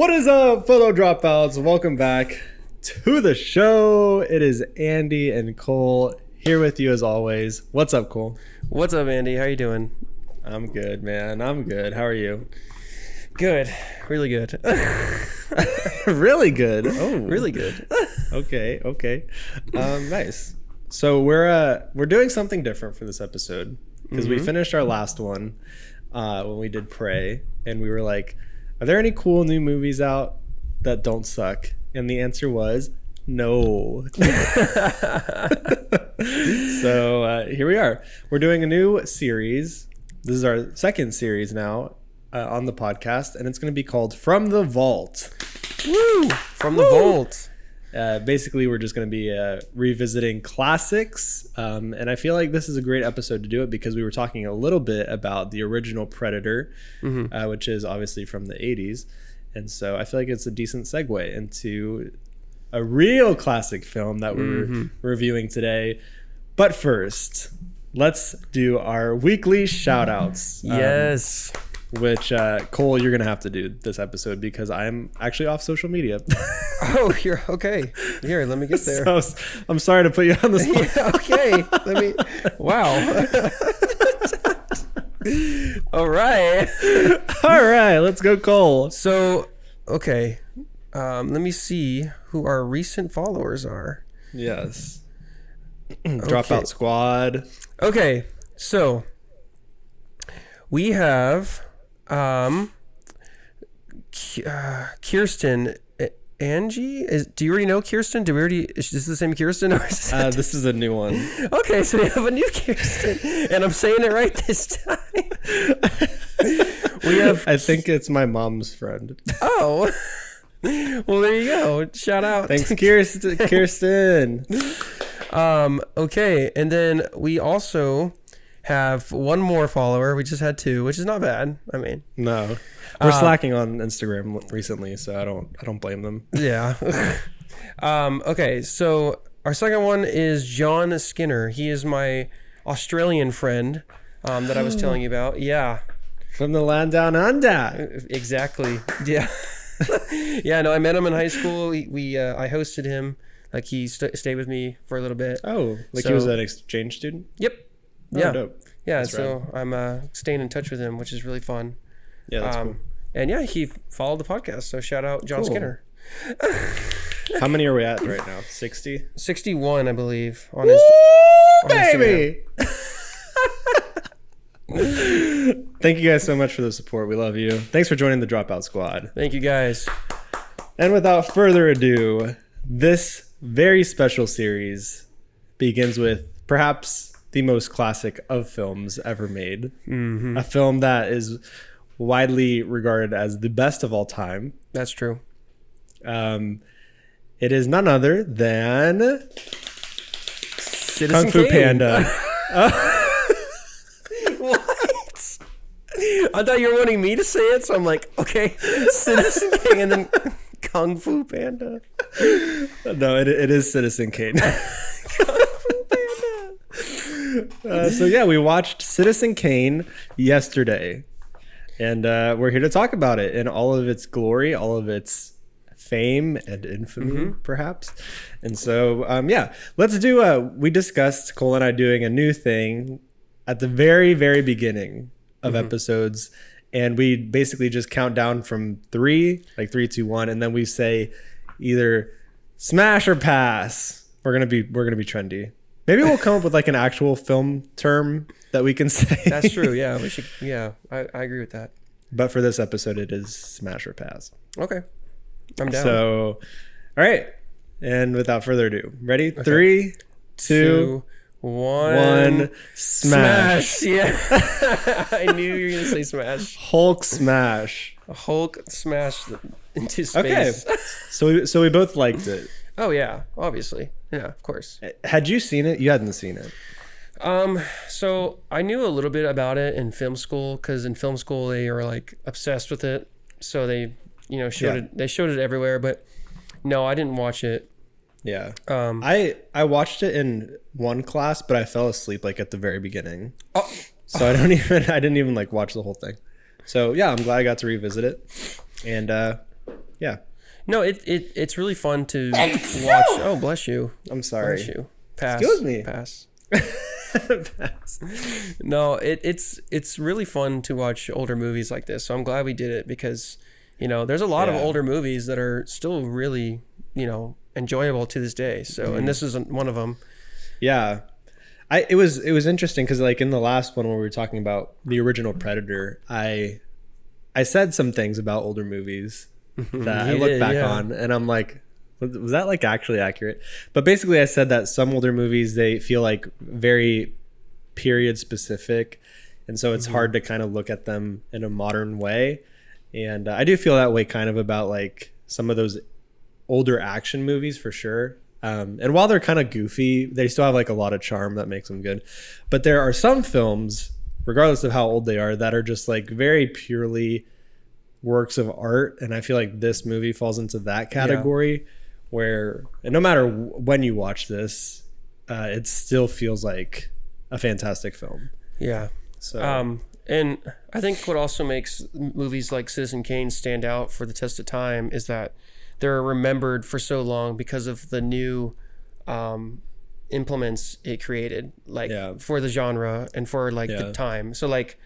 What is up, fellow dropouts? Welcome back to the show. It is Andy and Cole here with you as always. What's up, Cole? What's up, Andy? How you doing? I'm good, man. I'm good. How are you? Good. Really good. Really good. Oh, really good. Okay. Nice. So we're doing something different for this episode because we finished our last one when we did Prey, and we were like, are there any cool new movies out that don't suck? And the answer was no. So here we are. We're doing a new series. This is our second series now on the podcast, and it's going to be called From the Vault. Woo! From the Vault. Basically, we're just going to be revisiting classics, and I feel like this is a great episode to do it because we were talking a little bit about the original Predator, which is obviously from the 80s, and so I feel like it's a decent segue into a real classic film that we're reviewing today. But first, let's do our weekly shoutouts. Yes. Which, Cole, you're going to have to do this episode because I'm actually off social media. Oh, you're okay. Here, let me get there. So, I'm sorry to put you on the spot. Yeah, okay. Wow. All right. Let's go, Cole. So, okay. Let me see who our recent followers are. Yes. Dropout Squad. Okay. So, we have Kirsten. Angie? Do you already know Kirsten? Is this the same Kirsten? Or is this is a new one. Okay, so we have a new Kirsten, and I'm saying it right this time. We have. I think it's my mom's friend. Oh, well, there you go. Shout out. Thanks, Kirsten. Okay, and then we also have one more follower. We just had two, which is not bad. I mean, no. We're slacking on Instagram recently, so I don't blame them. Yeah. Okay, so our second one is John Skinner. He is my Australian friend that I was telling you about. Yeah. From the land down under. Exactly. Yeah. Yeah. No, I met him in high school. I hosted him. Like he stayed with me for a little bit. Oh, like he was an exchange student? Yep. Oh, yeah. Dope. Yeah. That's so rad. I'm staying in touch with him, which is really fun. Yeah, that's cool. And yeah, he followed the podcast. So shout out John Skinner. How many are we at right now? 60? 61, I believe. On his baby! Thank you guys so much for the support. We love you. Thanks for joining the Dropout Squad. Thank you guys. And without further ado, this very special series begins with perhaps the most classic of films ever made. A film that is widely regarded as the best of all time. That's true. It is none other than Citizen Kung Fu Kane. Panda. What? I thought you were wanting me to say it, so I'm like, okay, Citizen Kane and then Kung Fu Panda. No, it is Citizen Kane. Kung Fu Panda. So yeah, we watched Citizen Kane yesterday. And we're here to talk about it in all of its glory, all of its fame and infamy, perhaps. And so, let's do we discussed, Cole and I, doing a new thing at the very, very beginning of episodes. And we basically just count down from 3, like 3, 2, 1. And then we say either smash or pass. We're going to be trendy. Maybe we'll come up with like an actual film term that we can say. That's true. Yeah, we should. Yeah, I agree with that. But for this episode, it is smash or pass. Okay, I'm down. So, all right. And without further ado, ready? Okay. 3, 2, 1. Smash. Yeah. I knew you were going to say smash. Hulk smash. A Hulk smash into space. Okay. So we both liked it. Oh, yeah. Obviously. Yeah, of course. Had you seen it? You hadn't seen it. So I knew a little bit about it in film school because in film school they were like obsessed with it. So they, showed it. They showed it everywhere, but no, I didn't watch it. Yeah. I watched it in one class, but I fell asleep like at the very beginning. Oh. So I didn't even like watch the whole thing. So yeah, I'm glad I got to revisit it. And yeah. No, it's really fun to watch. Oh, bless you. I'm sorry. Bless you. Pass. Excuse me. Pass. Pass. No, it's really fun to watch older movies like this. So I'm glad we did it because, there's a lot of older movies that are still really, enjoyable to this day. So, and this is one of them. Yeah. It was interesting because like in the last one where we were talking about the original Predator, I said some things about older movies that I look back on and I'm like, was that like actually accurate? But basically I said that some older movies, they feel like very period specific. And so it's hard to kind of look at them in a modern way. And I do feel that way kind of about like some of those older action movies for sure. And while they're kind of goofy, they still have like a lot of charm that makes them good. But there are some films, regardless of how old they are, that are just like very purely works of art. And I feel like this movie falls into that category where, and no matter when you watch this, it still feels like a fantastic film. Yeah. So, and I think what also makes movies like Citizen Kane stand out for the test of time is that they're remembered for so long because of the new implements it created, like for the genre and for like the time. So like,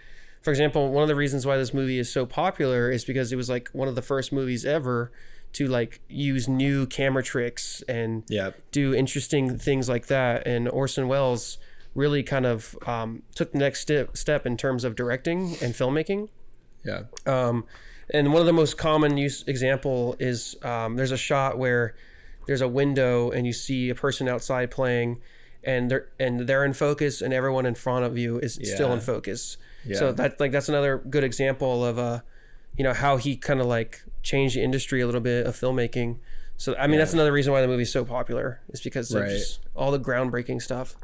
for example, one of the reasons why this movie is so popular is because it was like one of the first movies ever to like use new camera tricks and do interesting things like that. And Orson Welles really kind of took the next step in terms of directing and filmmaking. Yeah. And one of the most common use example is there's a shot where there's a window and you see a person outside playing and they're in focus and everyone in front of you is still in focus. Yeah. So that's another good example of how he kind of like changed the industry a little bit of filmmaking. So I mean that's another reason why the movie's so popular is because of just all the groundbreaking stuff.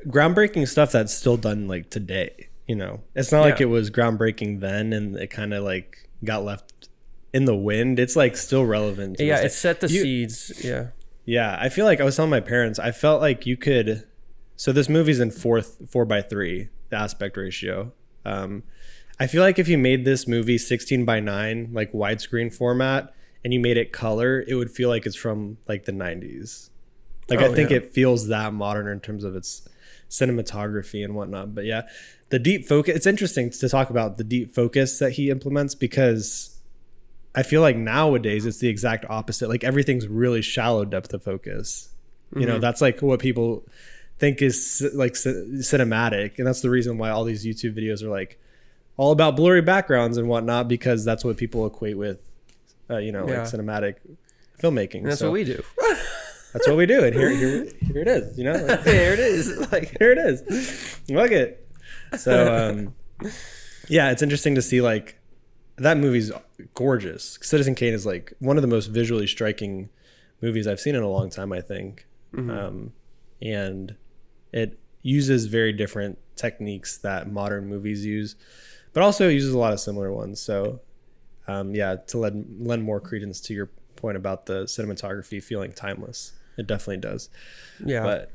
Groundbreaking stuff that's still done like today. It's not like it was groundbreaking then and it kind of like got left in the wind. It's like still relevant. It set the seeds. Yeah. Yeah. I feel like I was telling my parents, I felt like you could, so this movie's in 4:3, the aspect ratio. I feel like if you made this movie 16:9, like widescreen format, and you made it color, it would feel like it's from like the 90s. Like I think it feels that modern in terms of its cinematography and whatnot. But yeah, the deep focus, it's interesting to talk about the deep focus that he implements because I feel like nowadays it's the exact opposite. Like everything's really shallow depth of focus. That's like what people think is like cinematic. And that's the reason why all these YouTube videos are like all about blurry backgrounds and whatnot, because that's what people equate with, like cinematic filmmaking. And that's what we do. That's what we do. And here it is, like, here it is. Like, here it is. Look it. So, it's interesting to see like that movie's gorgeous. Citizen Kane is like one of the most visually striking movies I've seen in a long time, I think. And it uses very different techniques that modern movies use, but also uses a lot of similar ones. So, to lend more credence to your point about the cinematography feeling timeless. It definitely does. Yeah. But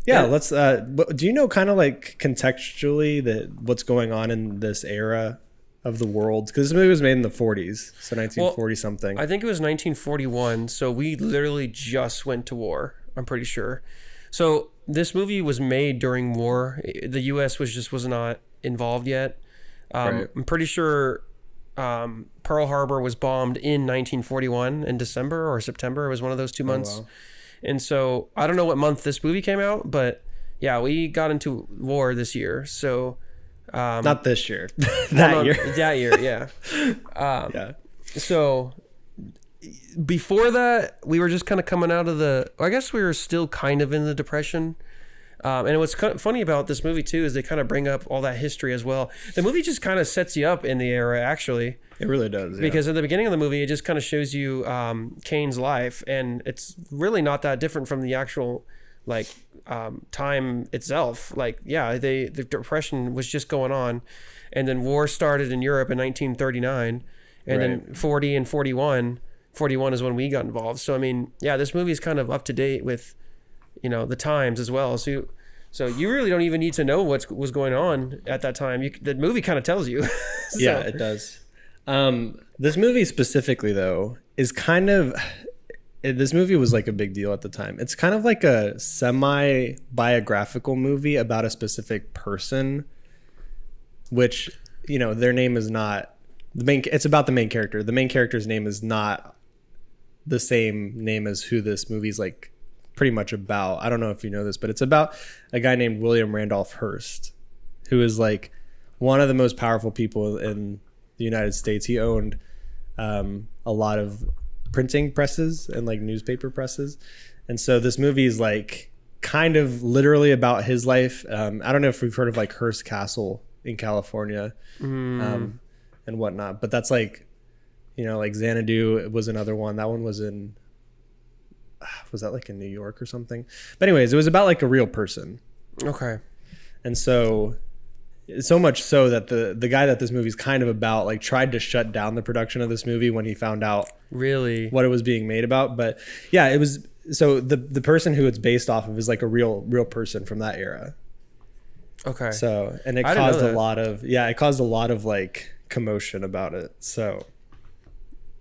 let's do you know kind of like contextually what's going on in this era of the world? Because this movie was made in the 40s, so 1940 something. I think it was 1941, so we literally just went to war, I'm pretty sure. So this movie was made during war. The US was not involved yet. I'm pretty sure Pearl Harbor was bombed in 1941 in December or September. It was one of those 2 months. Wow. And so I don't know what month this movie came out, but we got into war this year. So not this year, that year. Yeah. So before that, we were just kind of coming out of I guess we were still kind of in the Depression. And what's kind of funny about this movie too is they kind of bring up all that history as well. The movie just kind of sets you up in the era, actually. It really does. Because at the beginning of the movie, it just kind of shows you Kane's life, and it's really not that different from the actual time itself. The Depression was just going on, and then war started in Europe in 1939, and then 40 and 41 is when we got involved. So I mean, this movie is kind of up to date with the times as well. So you really don't even need to know what was going on at that time. The movie kind of tells you. Yeah, it does. This movie specifically, though, is kind of. This movie was like a big deal at the time. It's kind of like a semi-biographical movie about a specific person, which, you know, their name is not the main. It's about the main character. The main character's name is not the same name as who this movie's like pretty much about. I don't know if you know this, but it's about a guy named William Randolph Hearst, who is like one of the most powerful people in the United States. He owned a lot of printing presses and like newspaper presses, and so this movie is like kind of literally about his life. I don't know if we've heard of like Hearst Castle in California, and whatnot, but that's like, you know, like Xanadu was another one. That one was in was that like in New York or something? But anyways, it was about like a real person. Okay. And so much so that the guy that this movie's kind of about like tried to shut down the production of this movie when he found out really what it was being made about. But yeah, it was, so the person who it's based off of is like a real person from that era. Okay. So, and it caused a lot of like commotion about it. So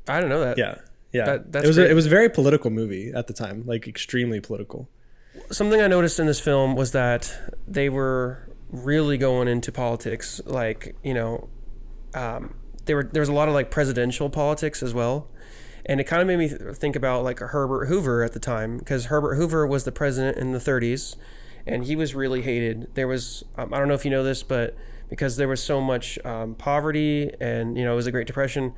I don't know that. Yeah. That's it was a very political movie at the time, like extremely political. Something I noticed in this film was that they were really going into politics. Like, you know, there was a lot of like presidential politics as well. And it kind of made me think about like Herbert Hoover at the time, because Herbert Hoover was the president in the 30s and he was really hated. There was, I don't know if you know this, but because there was so much poverty and, you know, it was a Great Depression,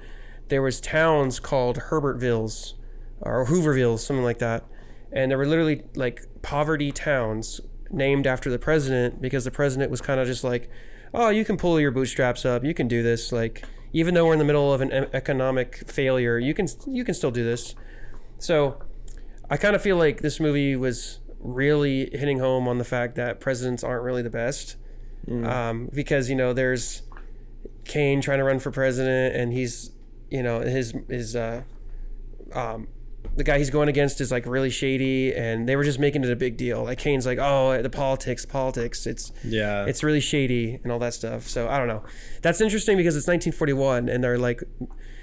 there was towns called Herbertvilles or Hoovervilles, something like that. And there were literally like poverty towns named after the president, because the president was kind of just like, oh, you can pull your bootstraps up, you can do this. Like, even though we're in the middle of an economic failure, you can still do this. So I kind of feel like this movie was really hitting home on the fact that presidents aren't really the best. Because, you know, there's Kane trying to run for president, and he's, you know, the guy he's going against is like really shady, and they were just making it a big deal. Like Kane's like, oh, the politics, it's really shady and all that stuff. So I don't know. That's interesting because it's 1941 and they're like,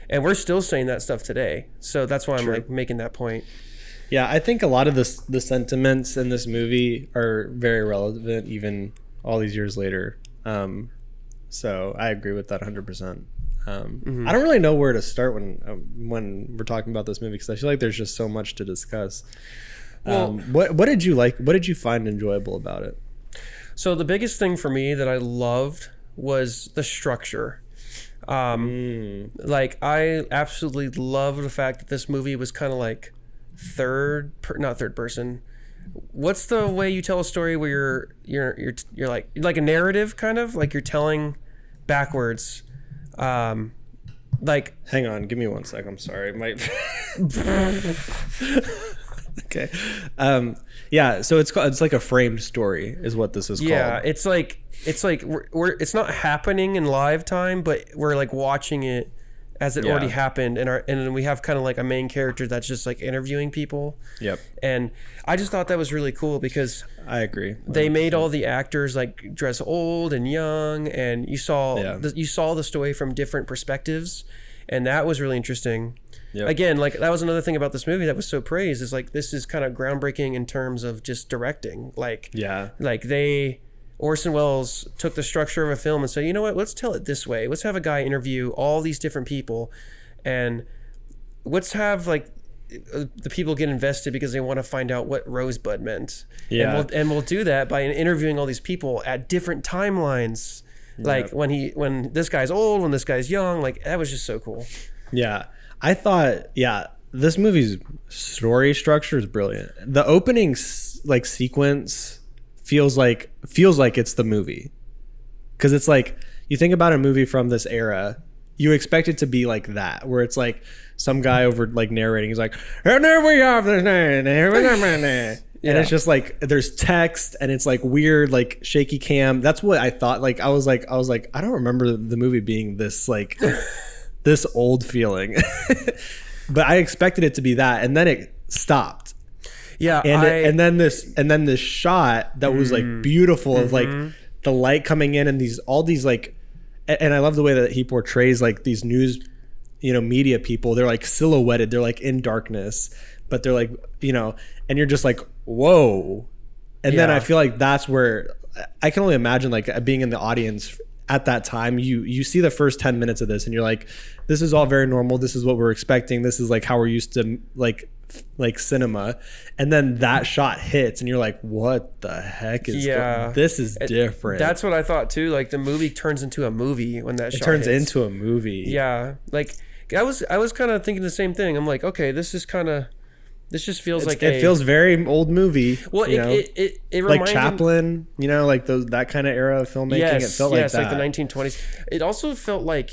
and we're still saying that stuff today. So that's why I'm like making that point. Yeah, I think a lot of the sentiments in this movie are very relevant even all these years later. So I agree with that 100%. I don't really know where to start when we're talking about this movie, because I feel like there's just so much to discuss. Well, what did you like? What did you find enjoyable about it? So the biggest thing for me that I loved was the structure. Like I absolutely loved the fact that this movie was kind of like not third person. What's the way you tell a story where you're like a narrative, kind of like you're telling backwards? Like, hang on, give me 1 sec. I'm sorry. Okay. Yeah. So it's like a framed story is what this is called. Yeah. It's like it's not happening in live time, but we're like watching it as it already happened, and we have kind of like a main character that's just like interviewing people. Yep. And I just thought that was really cool because I agree. 100%. They made all the actors like dress old and young, and you saw the story from different perspectives, and that was really interesting. Yep. Again, like that was another thing about this movie that was so praised, is like this is kind of groundbreaking in terms of just directing. Like Orson Welles took the structure of a film and said, you know what, let's tell it this way. Let's have a guy interview all these different people, and let's have like the people get invested because they want to find out what Rosebud meant. Yeah. And we'll do that by interviewing all these people at different timelines. Like when this guy's old, when this guy's young, like that was just so cool. Yeah. I thought, this movie's story structure is brilliant. The opening like sequence feels like it's the movie, because it's like, you think about a movie from this era, you expect it to be like that, where it's like some guy over like narrating, he's like, and there we have this, and it's just like there's text and it's like weird, like shaky cam. That's what I thought. Like I was like I don't remember the movie being this like this old feeling, but I expected it to be that, and then it stopped. Yeah, and then this shot that was like beautiful of like the light coming in and all these like, and I love the way that he portrays like these media people, they're like silhouetted, they're like in darkness, but they're like, and you're just like, whoa. And then I feel like that's where I can only imagine, like, being in the audience at that time. You see the first 10 minutes of this and you're like, this is all very normal. This is what we're expecting. This is like how we're used to like cinema. And then that shot hits and you're like, what the heck is this is different. That's what I thought too. Like the movie turns into a movie when that shot turns hits. into a movie. Yeah. Like I was kind of thinking the same thing. I'm like, okay, this just feels like it feels very old movie. Well, it like Chaplin, like that kind of era of filmmaking. Yes, it felt like that. Like the 1920s. It also felt like,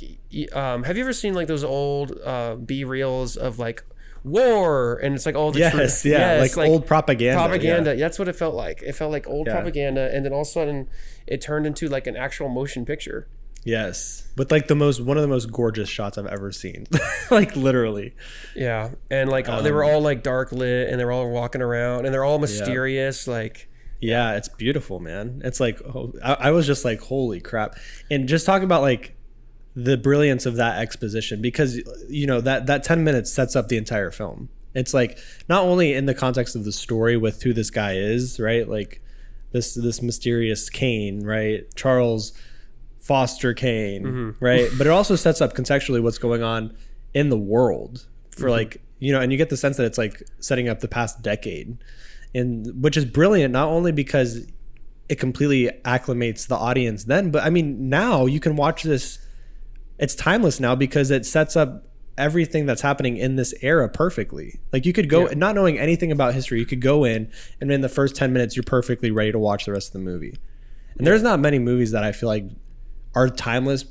have you ever seen like those old B-reels of like war, and it's like all the like old propaganda. Yeah. That's what it felt like. It felt like old propaganda, and then all of a sudden it turned into like an actual motion picture. Yes, with like one of the most gorgeous shots I've ever seen. Like literally. Yeah, and like they were all like dark lit, and they were all walking around, and they're all mysterious. Like, yeah, it's beautiful, man. It's like I was just like, holy crap! And just talk about like the brilliance of that exposition, because that 10 minutes sets up the entire film. It's like not only in the context of the story with who this guy is, right? Like this mysterious Kane, right? Charles Foster Kane, right? But it also sets up contextually what's going on in the world for like, and you get the sense that it's like setting up the past decade, and which is brilliant, not only because it completely acclimates the audience then, but I mean, now you can watch this. It's timeless now because it sets up everything that's happening in this era perfectly. Like you could go not knowing anything about history, you could go in and in the first 10 minutes, you're perfectly ready to watch the rest of the movie. And there's not many movies that I feel like are timeless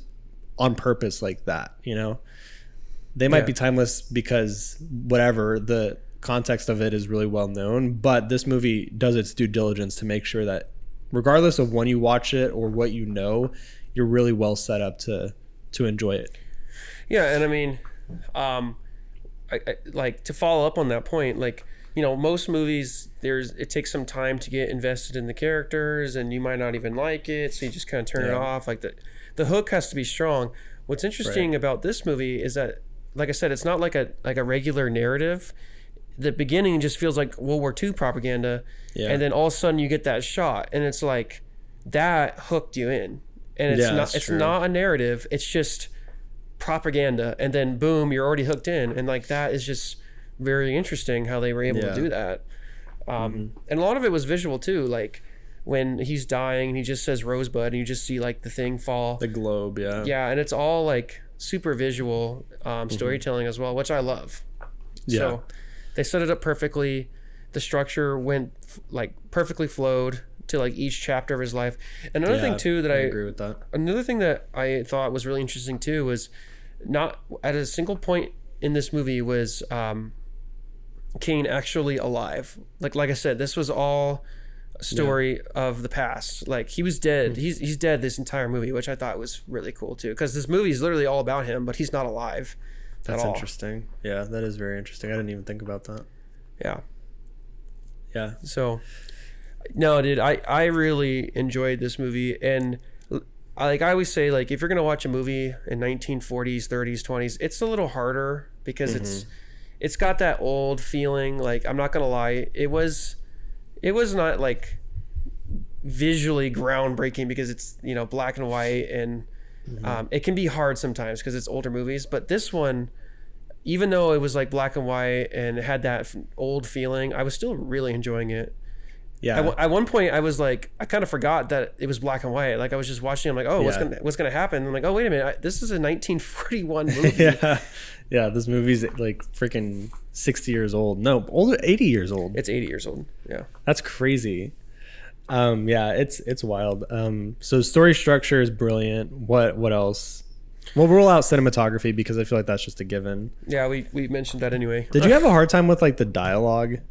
on purpose like that. They might be timeless because whatever the context of it is really well known, but this movie does its due diligence to make sure that regardless of when you watch it or what you're really well set up to enjoy it. Yeah, and I mean, I like to follow up on that point, like, most movies, it takes some time to get invested in the characters, and you might not even like it, so you just kind of turn it off. Like the hook has to be strong. What's interesting about this movie is that, like I said, it's not like a regular narrative. The beginning just feels like World War II propaganda, and then all of a sudden you get that shot, and it's like that hooked you in. And it's not a narrative, it's just propaganda, and then boom, you're already hooked in. And like that is just very interesting how they were able to do that. And a lot of it was visual too, like when he's dying and he just says Rosebud and you just see like the thing fall, the globe. And it's all like super visual storytelling as well, which I love. So they set it up perfectly. The structure went like perfectly flowed to like each chapter of his life. Another thing too that I agree with that. Another thing that I thought was really interesting too was not at a single point in this movie was Kane actually alive. Like I said, this was all a story of the past. Like he was dead. He's dead this entire movie, which I thought was really cool too, because this movie is literally all about him, but he's not alive. That's interesting. Yeah, that is very interesting. I didn't even think about that. Yeah. So no, dude, I really enjoyed this movie, and I always say, like, if you're gonna watch a movie in 1940s, 30s, 20s, it's a little harder because it's got that old feeling. Like, I'm not gonna lie, it was not like visually groundbreaking because it's black and white, and it can be hard sometimes because it's older movies. But this one, even though it was like black and white and it had that old feeling, I was still really enjoying it. Yeah. At one point, I was like, I kind of forgot that it was black and white. Like I was just watching. I'm like, oh, what's gonna happen? I'm like, oh, wait a minute, this is a 1941 movie. Yeah. This movie's like freaking 60 years old. No, older, 80 years old. It's 80 years old. Yeah. That's crazy. It's wild. So story structure is brilliant. What else? We'll roll out cinematography because I feel like that's just a given. Yeah, we mentioned that anyway. Did you have a hard time with like the dialogue?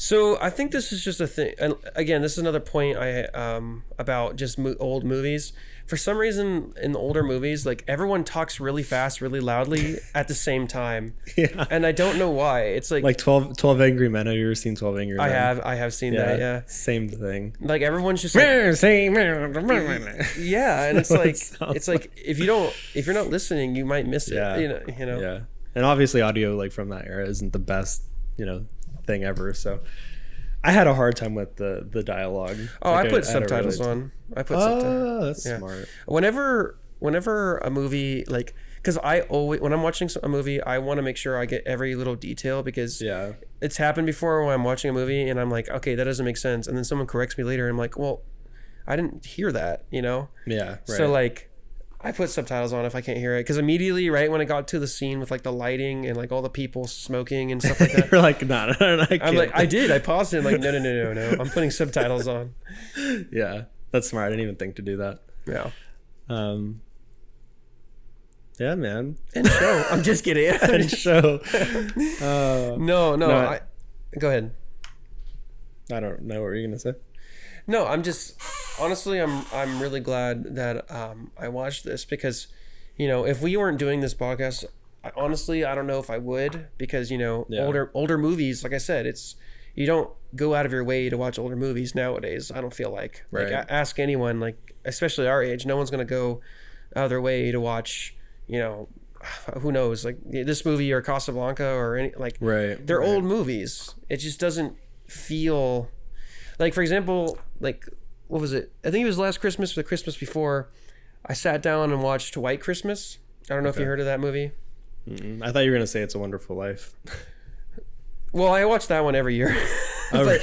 So I think this is just a thing. And again, this is another point about just old movies. For some reason, in the older movies, like everyone talks really fast, really loudly at the same time. Yeah. And I don't know why. It's like 12 Angry Men. Have you ever seen 12 Angry Men? I have seen that. Yeah. Same thing. Like everyone's just like, yeah, and it's like if you're not listening, you might miss it. Yeah. You know. Yeah. And obviously, audio like from that era isn't the best thing ever. So I had a hard time with the dialogue. Oh, I put subtitles on. I put subtitles. That's smart. Whenever a movie, like, because I always, when I'm watching a movie, I want to make sure I get every little detail, because it's happened before when I'm watching a movie and I'm like, okay, that doesn't make sense, and then someone corrects me later and I'm like, well, I didn't hear that, Yeah. Right. So like, I put subtitles on if I can't hear it, because immediately, right when I got to the scene with like the lighting and like all the people smoking and stuff like that, you're like, no, I'm like, I paused it. I'm like, no, I'm putting subtitles on. Yeah, that's smart. I didn't even think to do that. Yeah. Yeah, man. And show. I'm just kidding. And show. No. Go ahead. I don't know what you're gonna say. No, I'm just honestly, I'm really glad that I watched this, because, if we weren't doing this podcast, I don't know if I would, because older movies, like I said, you don't go out of your way to watch older movies nowadays. I don't feel like ask anyone, like especially our age, no one's gonna go out of their way to watch who knows, like this movie or Casablanca or any, like they're old movies. It just doesn't feel like, for example, like, what was it? I think it was last Christmas or the Christmas before, I sat down and watched White Christmas. I don't know if you heard of that movie. I thought you were going to say It's a Wonderful Life. Well, I watch that one every year. Oh, really?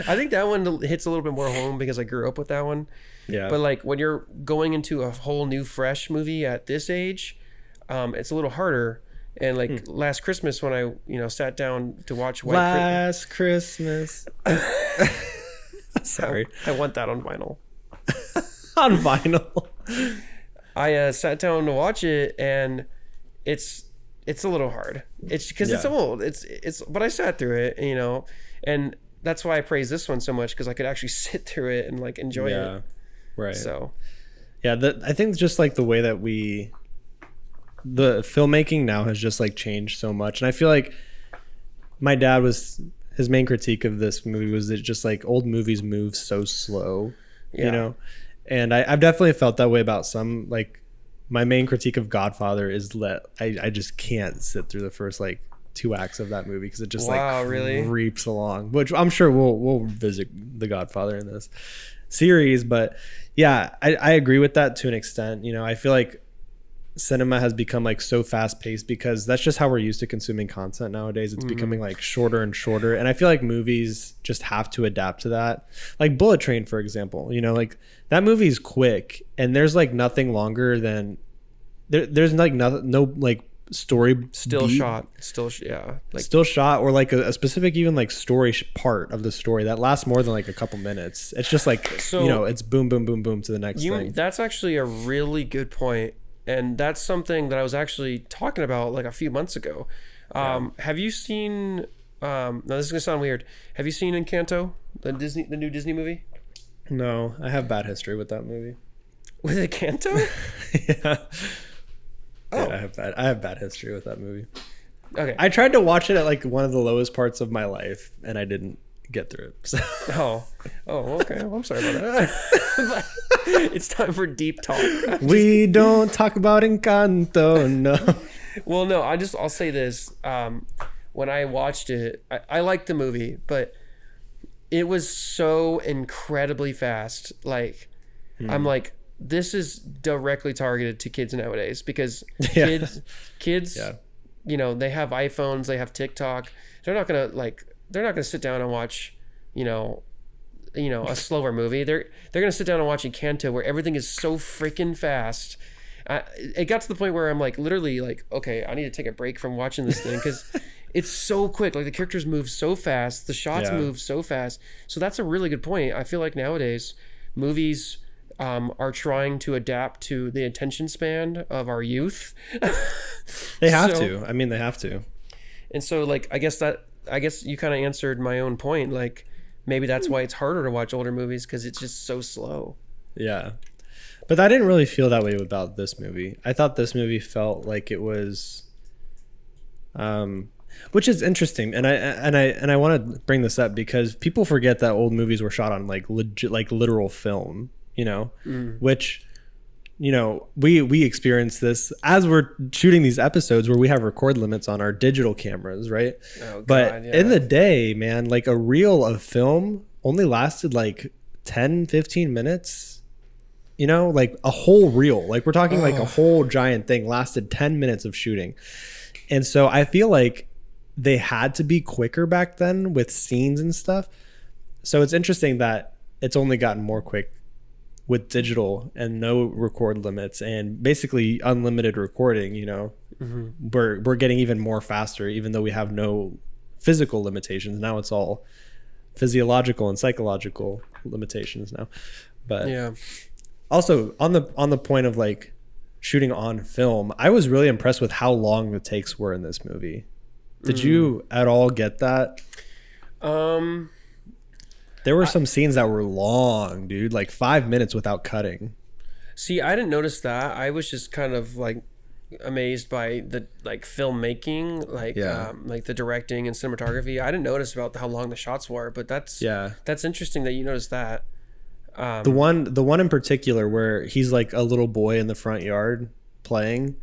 I think that one hits a little bit more home because I grew up with that one. Yeah. But like when you're going into a whole new fresh movie at this age, it's a little harder. And like last Christmas when I, sat down to watch Last Christmas. Sorry. I want that on vinyl. On vinyl. I sat down to watch it, and it's a little hard. It's because it's old. But I sat through it, and that's why I praise this one so much, because I could actually sit through it and like enjoy it. Right. So. Yeah, I think just like the way that the filmmaking now has just like changed so much, and I feel like my dad his main critique of this movie was that just like old movies move so slow, and I've definitely felt that way about some. Like my main critique of Godfather is that I just can't sit through the first like 2 acts of that movie, because it just really creeps along, which I'm sure we'll visit the Godfather in this series. But yeah, I agree with that to an extent. I feel like cinema has become like so fast paced, because that's just how we're used to consuming content nowadays. It's becoming like shorter and shorter, and I feel like movies just have to adapt to that. Like Bullet Train, for example, like that movie is quick, and there's like nothing longer than there's like no like story still beat, shot or like a specific even like story part of the story that lasts more than like a couple minutes. It's just like it's boom boom boom boom to the next thing. That's actually a really good point. And that's something that I was actually talking about like a few months ago. Have you seen? Now this is gonna sound weird. Have you seen Encanto, the new Disney movie? No, I have bad history with that movie. With Encanto? Yeah. Oh. Yeah, I have bad history with that movie. Okay. I tried to watch it at like one of the lowest parts of my life, and I didn't get through it. So. Oh, okay. Well, I'm sorry about that. It's time for deep talk. We don't talk about Encanto, no. Well, no, I'll say this. When I watched it, I liked the movie, but it was so incredibly fast. Like, I'm like, this is directly targeted to kids nowadays, because kids, they have iPhones, they have TikTok. They're not gonna sit down and watch, a slower movie. They're gonna sit down and watch Encanto, where everything is so freaking fast. It got to the point where I'm like, literally, like, okay, I need to take a break from watching this thing, because it's so quick. Like the characters move so fast, the shots move so fast. So that's a really good point. I feel like nowadays movies are trying to adapt to the attention span of our youth. They have to. I mean, they have to. And so, like, I guess that I guess you kind of answered my own point. Like, maybe that's why it's harder to watch older movies, because it's just so slow. Yeah. But I didn't really feel that way about this movie. I thought this movie felt like it was, which is interesting. And I want to bring this up because people forget that old movies were shot on like legit, like literal film, you know, which, you know, we experience this as we're shooting these episodes where we have record limits on our digital cameras, right? Oh, but God, yeah. in the day, man, like a reel of film only lasted like 10, 15 minutes. You know, like a whole reel, like we're talking like a whole giant thing lasted 10 minutes of shooting. And so I feel like they had to be quicker back then with scenes and stuff. So it's interesting that it's only gotten more quick with digital and no record limits and basically unlimited recording, you know. We're getting even more faster, even though we have no physical limitations. Now it's all physiological and psychological limitations now. But Yeah. also on the point of like shooting on film, I was really impressed with how long the takes were in this movie. Did you at all get that? There were some scenes that were long, dude, like 5 minutes without cutting. See, I didn't notice that. I was just kind of like amazed by the like filmmaking, like the directing and cinematography. I didn't notice about how long the shots were, but that's interesting that you noticed that. The one in particular where he's like a little boy in the front yard playing,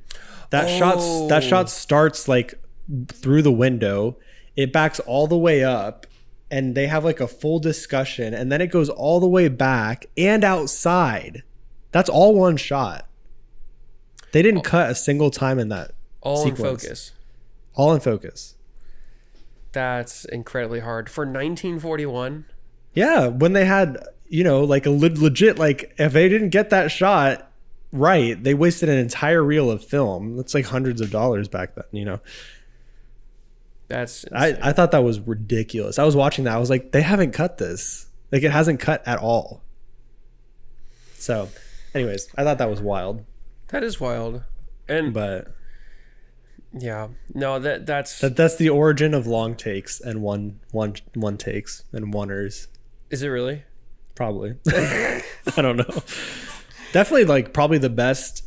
that shot starts like through the window, it backs all the way up, and they have like a full discussion, and then it goes all the way back and outside. That's all one shot. They didn't cut a single time in that sequence. In focus. All in focus. That's incredibly hard for 1941. Yeah, when they had, you know, like a legit, like if they didn't get that shot right, they wasted an entire reel of film. That's like hundreds of dollars back then, you know. That's insane. I thought that was ridiculous. I was watching that. I was like, they haven't cut this. Like it hasn't cut at all. So, anyways, I thought that was wild. That is wild. But yeah, no, that's the origin of long takes and one takes and oneers. Is it really? Probably. I don't know. Definitely like probably the best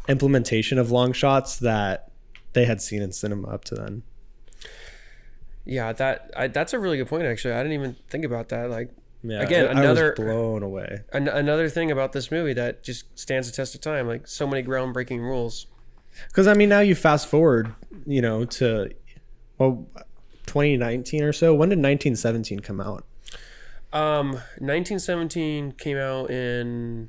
implementation of long shots that they had seen in cinema up to then. Yeah, that's a really good point, actually. I didn't even think about that. Like, yeah, again, I was blown away. Another thing about this movie that just stands the test of time, like so many groundbreaking rules. Because I mean, now you fast forward, you know, to 2019 or so. When did 1917 come out? 1917 came out in.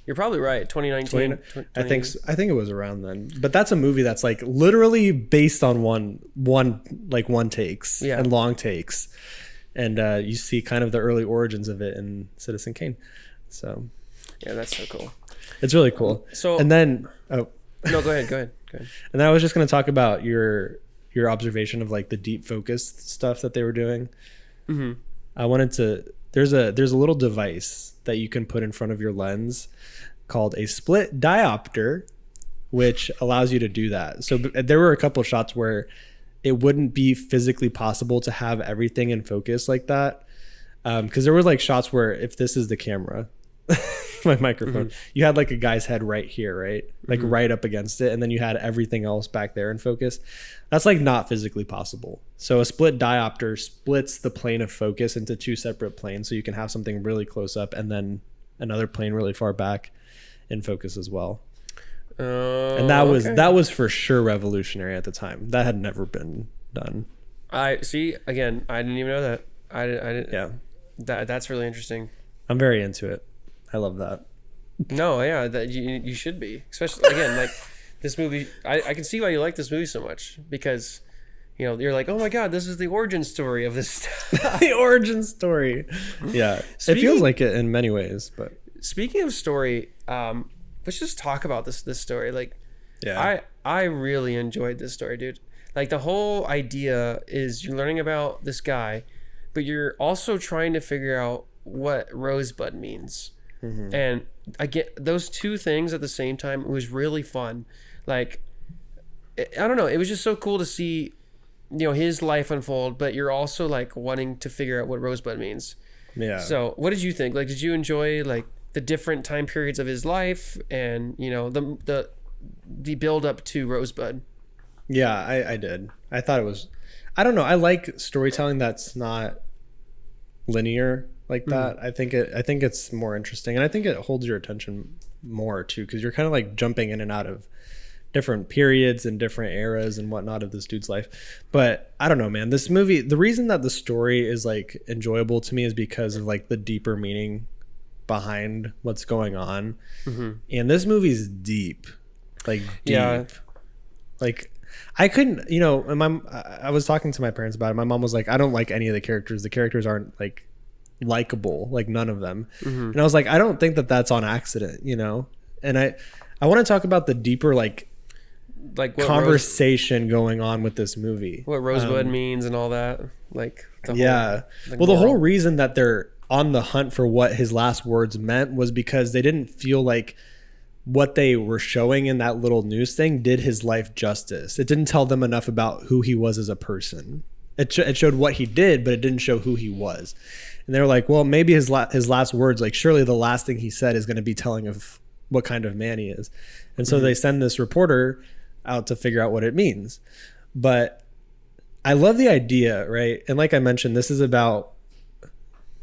You're probably right. 2019. I think it was around then. But that's a movie that's like literally based on one takes and long takes, and you see kind of the early origins of it in Citizen Kane. So yeah, that's so cool. It's really cool. So and then no, go ahead. And then I was just going to talk about your observation of like the deep focus stuff that they were doing. Mm-hmm. I wanted to. There's a little device that you can put in front of your lens called a split diopter, which allows you to do that. So there were a couple of shots where it wouldn't be physically possible to have everything in focus like that. Because there were like shots where if this is the camera, my microphone, you had like a guy's head right here, right? Like right up against it. And then you had everything else back there in focus. That's like not physically possible. So a split diopter splits the plane of focus into two separate planes. So you can have something really close up and then another plane really far back in focus as well. And that was for sure revolutionary at the time. That had never been done. I see. Again, I didn't even know that. I didn't. Yeah. That's really interesting. I'm very into it. I love that. No, yeah, that you should be. Especially again, like this movie. I can see why you like this movie so much because, you know, you're like, oh my god, this is the origin story of this. The origin story. Yeah, it feels like it in many ways. But speaking of story, let's just talk about this story. Like, yeah, I really enjoyed this story, dude. Like the whole idea is you're learning about this guy, but you're also trying to figure out what Rosebud means. Mm-hmm. And I get those two things at the same time. It was really fun. Like, I don't know. It was just so cool to see his life unfold, but you're also like wanting to figure out what Rosebud means. Yeah. So what did you think? Like, did you enjoy like the different time periods of his life and, the build up to Rosebud? Yeah, I did. I thought it was, I don't know. I like storytelling that's not linear like that. I think it's more interesting, and I think it holds your attention more too, because you're kind of like jumping in and out of different periods and different eras and whatnot of this dude's life. But I don't know, man, this movie, the reason that the story is like enjoyable to me is because of like the deeper meaning behind what's going on. And this movie's deep, like deep. Yeah. Like I couldn't, I was talking to my parents about it. My mom was like, I don't like any of the characters. The characters aren't like likable, like none of them. And I was like, I don't think that that's on accident, and I want to talk about the deeper like what conversation going on with this movie, what Rosebud means and all that, like the whole reason that they're on the hunt for what his last words meant was because they didn't feel like what they were showing in that little news thing did his life justice. It didn't tell them enough about who he was as a person. It showed what he did, but it didn't show who he was. And they were like, well, maybe his last words, like surely the last thing he said is going to be telling of what kind of man he is. And so they send this reporter out to figure out what it means. But I love the idea, right? And like I mentioned, this is about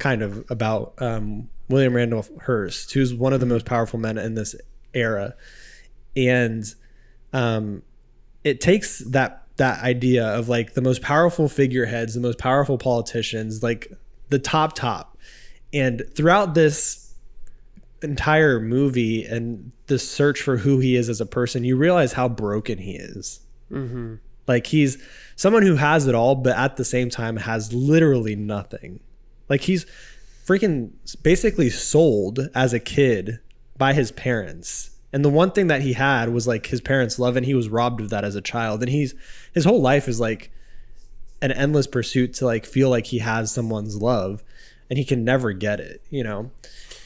William Randolph Hearst, who's one of the most powerful men in this era. And it takes that idea of like the most powerful figureheads, the most powerful politicians, like the top. And throughout this entire movie and the search for who he is as a person, you realize how broken he is. Like he's someone who has it all, but at the same time has literally nothing. Like he's freaking basically sold as a kid by his parents. And the one thing that he had was like his parents' love, and he was robbed of that as a child. And his whole life is like an endless pursuit to like feel like he has someone's love, and he can never get it,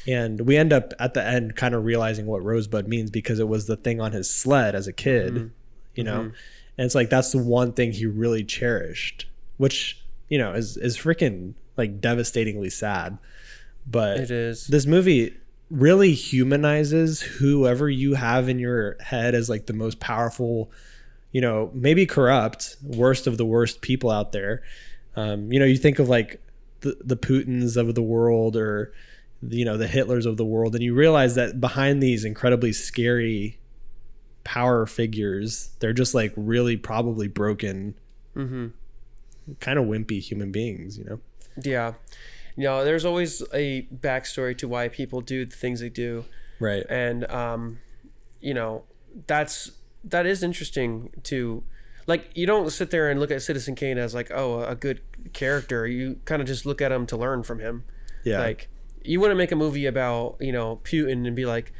And we end up at the end kind of realizing what Rosebud means because it was the thing on his sled as a kid, And it's like that's the one thing he really cherished, which, is freaking like devastatingly sad. But it is. This movie really humanizes whoever you have in your head as like the most powerful, maybe corrupt, worst of the worst people out there. You think of like the Putins of the world, or the Hitlers of the world, and you realize that behind these incredibly scary power figures, they're just like really probably broken, kind of wimpy human beings. Yeah. There's always a backstory to why people do the things they do. Right. And, that is interesting to, like, you don't sit there and look at Citizen Kane as like, oh, a good character. You kind of just look at him to learn from him. Yeah. Like, you wouldn't make a movie about, Putin and be like,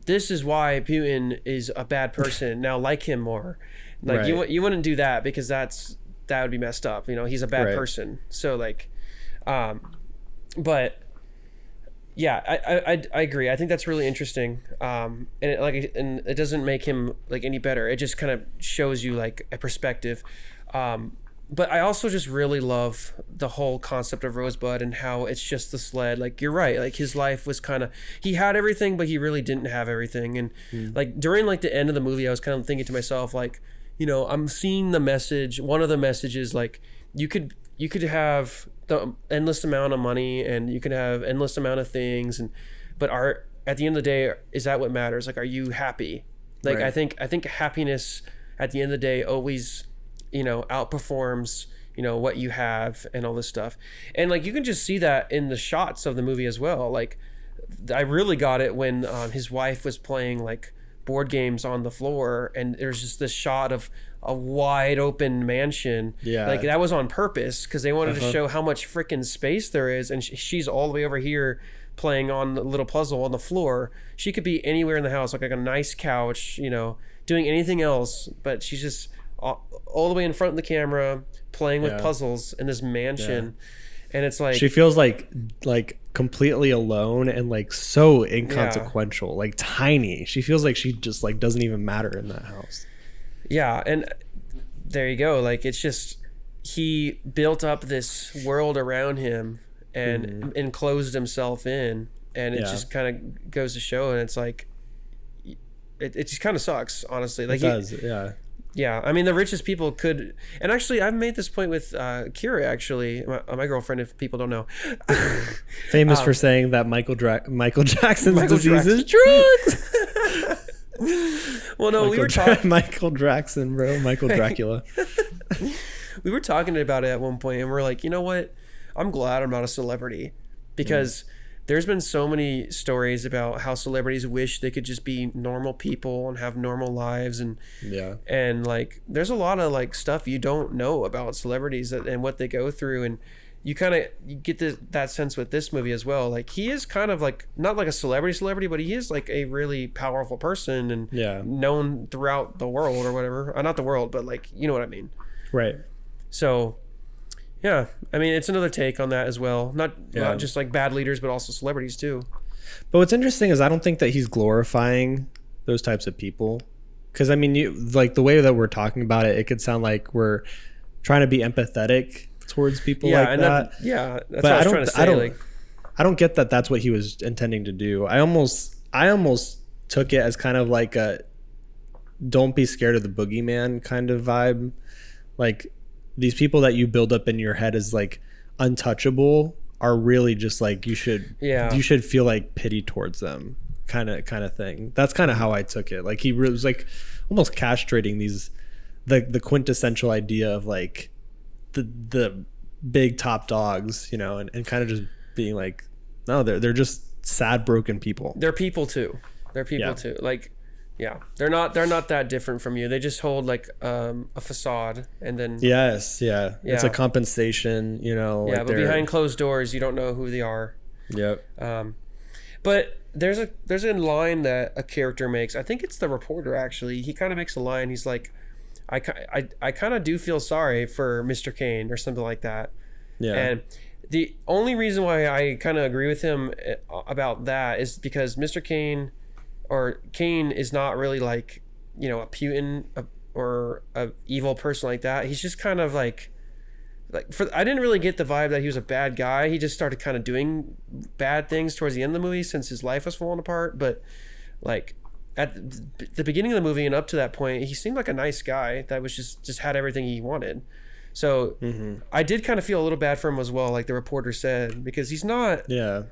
this is why Putin is a bad person. Now like him more. Like, right. You wouldn't do that because that would be messed up. He's a bad person. So like, but yeah, I agree. I think that's really interesting. And it doesn't make him like any better. It just kind of shows you like a perspective. But I also just really love the whole concept of Rosebud and how it's just the sled. Like, you're right. Like, his life was kind of, he had everything, but he really didn't have everything. And like during like the end of the movie, I was kind of thinking to myself, like, I'm seeing the message. One of the messages, like, you could have the endless amount of money and you can have endless amount of things, but at the end of the day, is that what matters? Like, are you happy? Like, right. I think happiness at the end of the day always, outperforms, what you have and all this stuff. And like, you can just see that in the shots of the movie as well. Like, I really got it when his wife was playing like board games on the floor, and there's just this shot of a wide open mansion. Yeah, like that was on purpose because they wanted to show how much freaking space there is. And she's all the way over here playing on the little puzzle on the floor. She could be anywhere in the house, like a nice couch, doing anything else, but she's just all the way in front of the camera playing with puzzles in this mansion. And it's like, she feels like completely alone and like so inconsequential, like tiny. She feels like she just like doesn't even matter in that house. Yeah. And there you go. Like, it's just, he built up this world around him and enclosed himself in, and it just kind of goes to show, and it's like it just kind of sucks, honestly. Like, it does. Yeah, I mean, the richest people could, and actually, I've made this point with Kira, actually, my girlfriend, if people don't know. Famous for saying that Michael Jackson's disease is drugs. Well, no, we were talking... Michael Jackson, bro. Michael Dracula. We were talking about it at one point, and we're like, you know what? I'm glad I'm not a celebrity, because... There's been so many stories about how celebrities wish they could just be normal people and have normal lives, and like there's a lot of like stuff you don't know about celebrities and what they go through, and you get that sense with this movie as well. Like, he is kind of like not like a celebrity, but he is like a really powerful person and known throughout the world or whatever. Not the world, but like, you know what I mean. Right. So yeah, I mean, it's another take on that as well. Not just like bad leaders, but also celebrities too. But what's interesting is I don't think that he's glorifying those types of people. Because, I mean, you like the way that we're talking about it, it could sound like we're trying to be empathetic towards people like that. That's but what I was trying to say. I don't get that that's what he was intending to do. I almost took it as kind of like a don't be scared of the boogeyman kind of vibe. Like, these people that you build up in your head as like untouchable are really just like you should feel like pity towards them kind of thing. That's kind of how I took it. Like, he was like almost castrating the quintessential idea of like the big top dogs, you know, and kind of just being like, no, they're just sad, broken people. They're people too. Like, yeah, they're not that different from you. They just hold like a facade, and then it's a compensation, you know. Yeah, like, but behind closed doors, you don't know who they are. Yep. But there's a line that a character makes. I think it's the reporter, actually. He kind of makes a line. He's like, I kind of do feel sorry for Mr. Kane or something like that. Yeah. And the only reason why I kind of agree with him about that is because Mr. Kane or Kane is not really like, you know, a Putin or a evil person like that. He's just kind of like I didn't really get the vibe that he was a bad guy. He just started kind of doing bad things towards the end of the movie since his life was falling apart. But like at the beginning of the movie and up to that point, he seemed like a nice guy that was just had everything he wanted. So I did kind of feel a little bad for him as well, like the reporter said, because he's not. Yeah.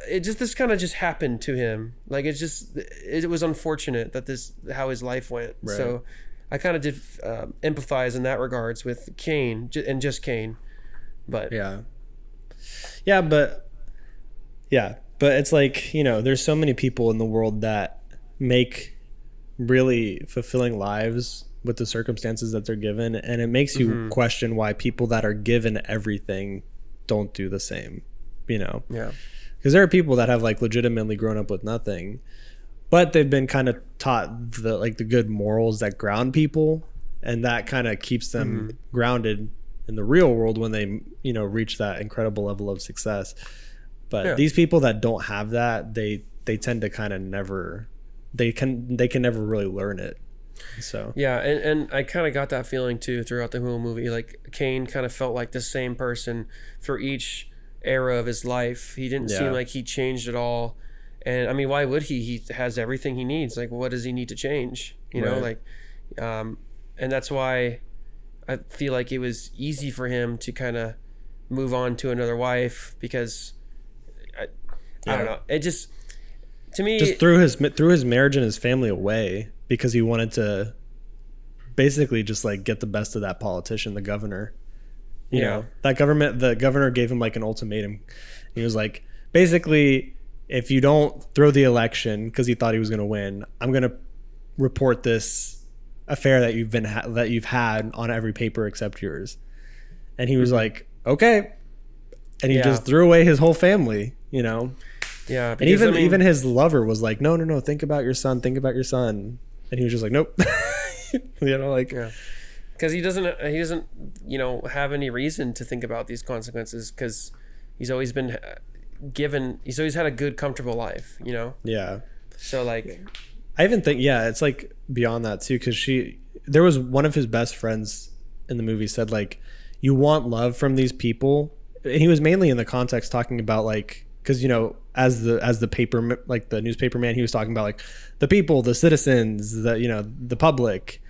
This kind of just happened to him. Like, it was unfortunate that how his life went. Right. So I kind of did empathize in that regards with Kane and just Kane. But but it's like, you know, there's so many people in the world that make really fulfilling lives with the circumstances that they're given, and it makes you question why people that are given everything don't do the same, you know. Yeah. Because there are people that have like legitimately grown up with nothing, but they've been kind of taught the good morals that ground people, and that kind of keeps them grounded in the real world when they, you know, reach that incredible level of success. But these people that don't have that, they tend to kind of never, they can never really learn it. So and I kind of got that feeling too throughout the whole movie. Like, Kane kind of felt like the same person for each era of his life. He didn't seem like he changed at all, and I mean, why would he has everything he needs. Like, what does he need to change, you know? Like, and that's why I feel like it was easy for him to kind of move on to another wife, because I don't know, it just, to me, just threw his marriage and his family away because he wanted to basically just like get the best of that politician, the governor. You know, the governor gave him like an ultimatum. He was like, basically, if you don't throw the election, because he thought he was going to win, I'm going to report this affair that you've had on every paper except yours. And he was like, okay. And he just threw away his whole family, you know? Yeah. And even his lover was like, no, think about your son. And he was just like, nope. You know, like... Yeah. Because he doesn't, you know, have any reason to think about these consequences, because he's always been he's always had a good, comfortable life, you know? Yeah. So, like... I even think, it's like beyond that, too, because there was one of his best friends in the movie said, like, you want love from these people. And he was mainly in the context talking about like, because as the paper, like the newspaper man, he was talking about like the people, the citizens, the public.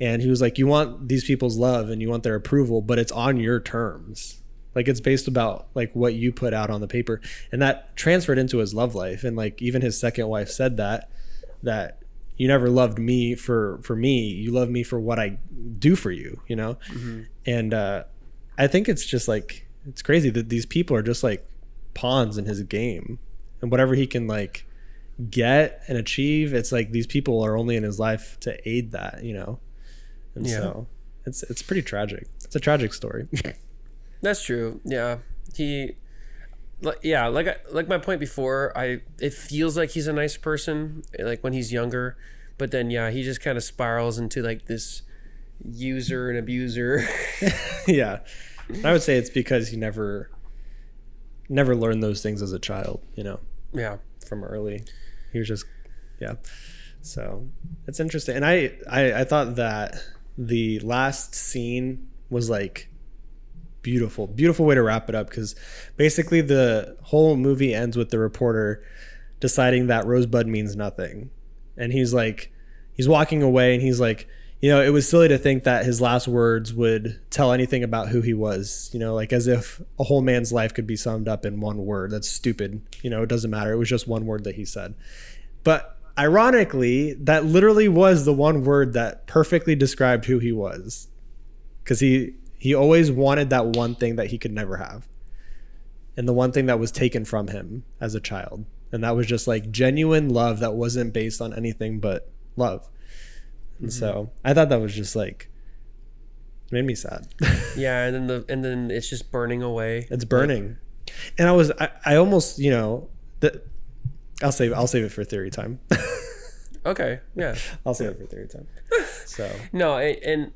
And he was like, you want these people's love and you want their approval, but it's on your terms. Like it's based about like what you put out on the paper. And that transferred into his love life. And like even his second wife said that you never loved me for me. You love me for what I do for you, Mm-hmm. And I think it's just like, it's crazy that these people are just like pawns in his game, and whatever he can like get and achieve, it's like these people are only in his life to aid that, And so it's pretty tragic. It's a tragic story. That's true. Yeah. Like my point before, it feels like he's a nice person, like when he's younger, but then he just kind of spirals into like this user and abuser. Yeah. I would say it's because he never learned those things as a child, Yeah. From early. He was just So it's interesting. And I thought that the last scene was like beautiful way to wrap it up, because basically the whole movie ends with the reporter deciding that Rosebud means nothing, and he's walking away and he's like, it was silly to think that his last words would tell anything about who he was, like as if a whole man's life could be summed up in one word. That's stupid. It doesn't matter. It was just one word that he said. But ironically, that literally was the one word that perfectly described who he was, because he always wanted that one thing that he could never have, and the one thing that was taken from him as a child, and that was just like genuine love that wasn't based on anything but love. And so I thought that was just like, it made me sad. Yeah, and then it's just burning away. It's burning, and I almost I'll save it for theory time. Okay, yeah, I'll save it for theory time. So no, and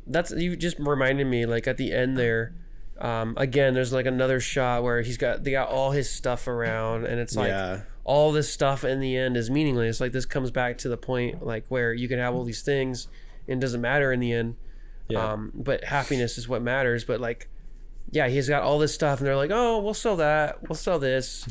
that's, you just reminded me, like at the end there, again, there's like another shot where they got all his stuff around, and it's like all this stuff in the end is meaningless. Like this comes back to the point like where you can have all these things and it doesn't matter in the end. But happiness is what matters. But like, he's got all this stuff and they're like, oh, we'll sell that, we'll sell this.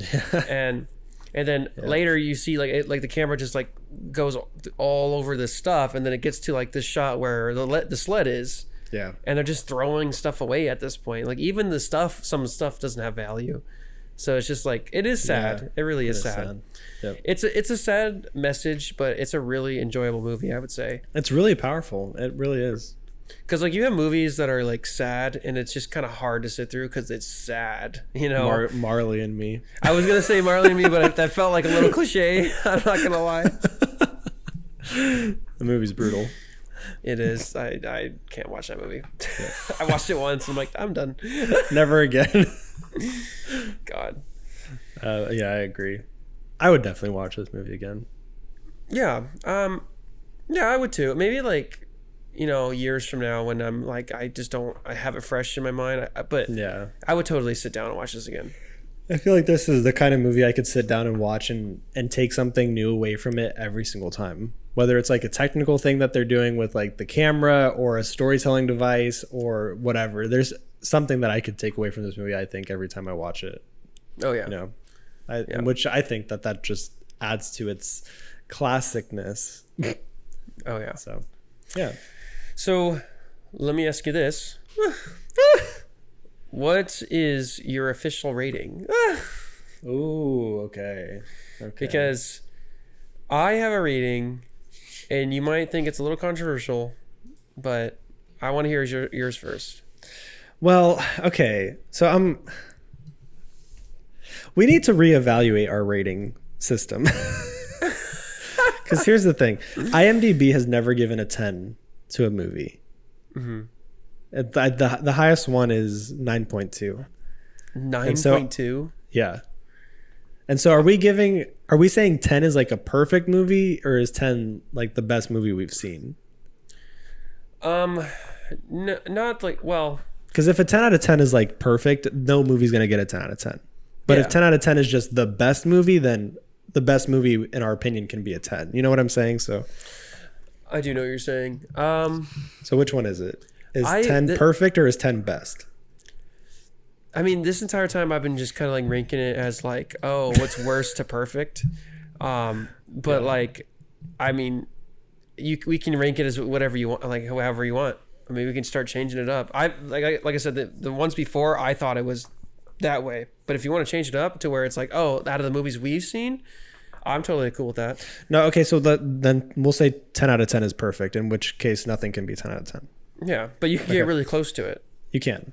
and then later you see like the camera just like goes all over this stuff, and then it gets to like this shot where the sled is. Yeah. And they're just throwing stuff away at this point. Like even some stuff doesn't have value. So it's just like, it is sad. Yeah, it really is sad. Yep. It's a sad message, but it's a really enjoyable movie, I would say. It's really powerful. It really is. Because like you have movies that are like sad, and it's just kind of hard to sit through because it's sad, Marley and Me. I was gonna say Marley and Me, but that felt like a little cliche. I'm not gonna lie. The movie's brutal. It is. I can't watch that movie. Yeah. I watched it once. And I'm like, I'm done. Never again. God. Yeah, I agree. I would definitely watch this movie again. Yeah. Yeah, I would too. Maybe like, years from now when I'm like, I have it fresh in my mind. But yeah, I would totally sit down and watch this again. I feel like this is the kind of movie I could sit down and watch and take something new away from it every single time. Whether it's like a technical thing that they're doing with like the camera or a storytelling device or whatever. There's something that I could take away from this movie, I think, every time I watch it. Oh, yeah. And which I think that just adds to its classicness. Oh, yeah. So, yeah. So, let me ask you this. What is your official rating? Ooh, okay. Because I have a rating, and you might think it's a little controversial, but I want to hear yours first. Well, okay. So we need to reevaluate our rating system. Because here's the thing. IMDb has never given a 10 to a movie. Mm-hmm. The highest one is 9.2. 9.2? Yeah. And so are we saying 10 is like a perfect movie, or is 10 like the best movie we've seen? Not like, well, because if a 10 out of 10 is like perfect, no movie's going to get a 10 out of 10. But if 10 out of 10 is just the best movie, then the best movie in our opinion can be a 10. You know what I'm saying? So I do know what you're saying. So which one is it? Is 10 perfect or is 10 best? I mean, this entire time I've been just kind of like ranking it as like, oh, what's worst to perfect. But like, I mean, we can rank it as whatever you want, like however you want. I mean, we can start changing it up. Like I said, the ones before I thought it was that way. But if you want to change it up to where it's like, oh, out of the movies we've seen, I'm totally cool with that. No, okay, so then we'll say 10 out of 10 is perfect, in which case nothing can be 10 out of 10. Yeah, but you can get really close to it. You can.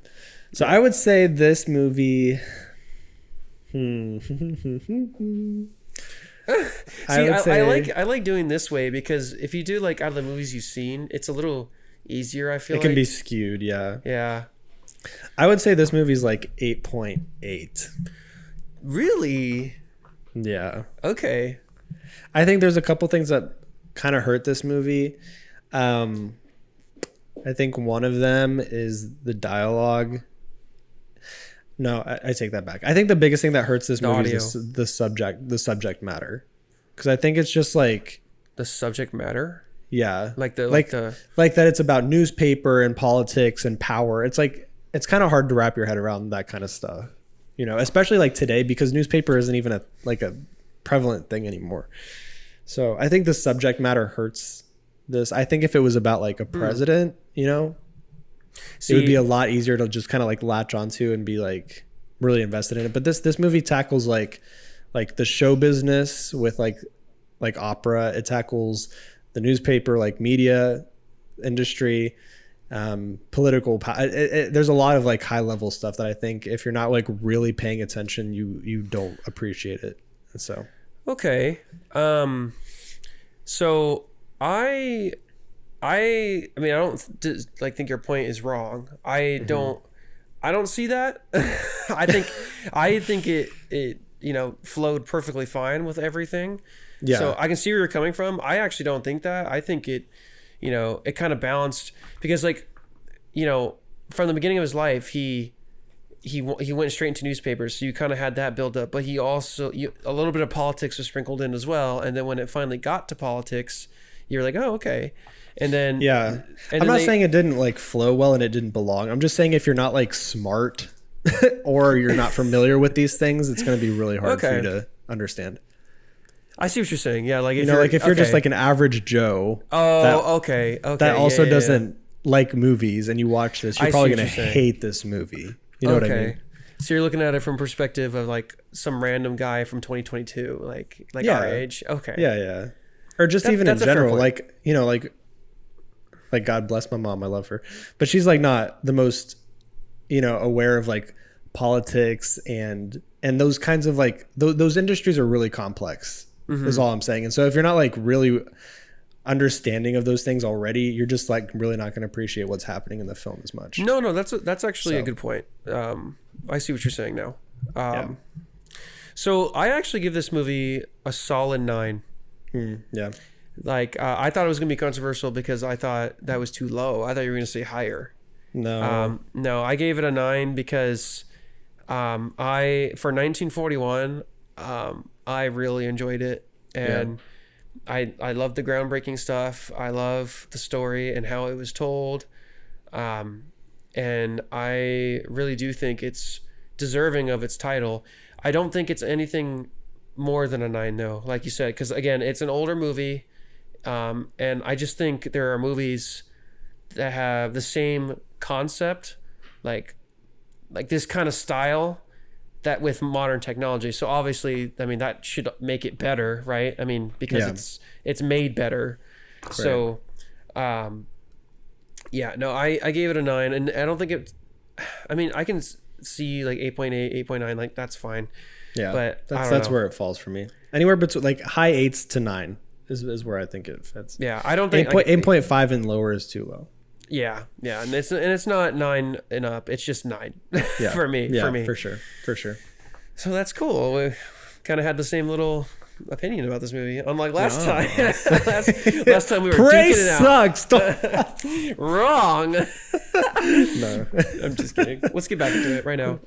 So I would say this movie... I like doing this way because if you do like out of the movies you've seen, it's a little easier, I feel like. It can be skewed, yeah. Yeah. I would say this movie's like 8.8. Really? Yeah. Okay. I think there's a couple things that kind of hurt this movie. I think one of them is the dialogue. No, I take that back. I think the biggest thing that hurts this movie is the subject matter. Because I think it's just like... The subject matter? Yeah. Like that it's about newspaper and politics and power. It's like, it's kind of hard to wrap your head around that kind of stuff. You know, especially like today, because newspaper isn't even a prevalent thing anymore. So I think the subject matter hurts this. I think if it was about like a president, you know, it would be a lot easier to just kind of like latch onto and be like really invested in it. But this movie tackles like the show business with like opera. It tackles the newspaper, like media industry, political. There's a lot of like high level stuff that I think if you're not like really paying attention, you don't appreciate it. And so okay, so I mean I don't think your point is wrong. I don't see that. I think it you know flowed perfectly fine with everything. Yeah. So I can see where you're coming from. I actually don't think that. I think it, you know, it kind of balanced because like, you know, from the beginning of his life, he went straight into newspapers. So you kind of had that build up, but he also, a little bit of politics was sprinkled in as well. And then when it finally got to politics, you're like, oh, okay. And then, yeah, I'm not saying it didn't like flow well and it didn't belong. I'm just saying if you're not like smart or you're not familiar with these things, it's going to be really hard for you to understand. I see what you're saying. Yeah, like if you're just like an average Joe. Oh, okay. That also doesn't like movies, and you watch this, you're probably gonna hate this movie. You know what I mean? So you're looking at it from perspective of like some random guy from 2022, like our age. Okay. Yeah. Or just even in general, like you know, like God bless my mom, I love her, but she's like not the most, you know, aware of like politics and those kinds of like those industries are really complex. Is all I'm saying. And so if you're not like really understanding of those things already, you're just like really not going to appreciate what's happening in the film as much. No, that's actually a good point. I see what you're saying now. So I actually give this movie a solid 9. Yeah. Like I thought it was going to be controversial because I thought that was too low. I thought you were going to say higher. No. No, I gave it a 9 because for 1941 I really enjoyed it, and I love the groundbreaking stuff. I love the story and how it was told, and I really do think it's deserving of its title. I don't think it's anything more than a 9 though, like you said, because again, it's an older movie, and I just think there are movies that have the same concept, like this kind of style, that with modern technology. So obviously, I mean, that should make it better, right? I mean, because it's made better. Right. So, I gave it a 9, and I don't think it, I mean, I can see like 8.8, 8.9, like that's fine. Yeah, but that's where it falls for me. Anywhere between like high 8s to 9 is where I think it fits. Yeah, I don't think 8.5 and lower is too low. Yeah, and it's not 9 and up. It's just 9 for me. Yeah, for me, for sure. So that's cool. We kind of had the same little opinion about this movie, unlike last time. last time we were Praise duking it out. Sucks. Wrong. No, I'm just kidding. Let's get back into it right now.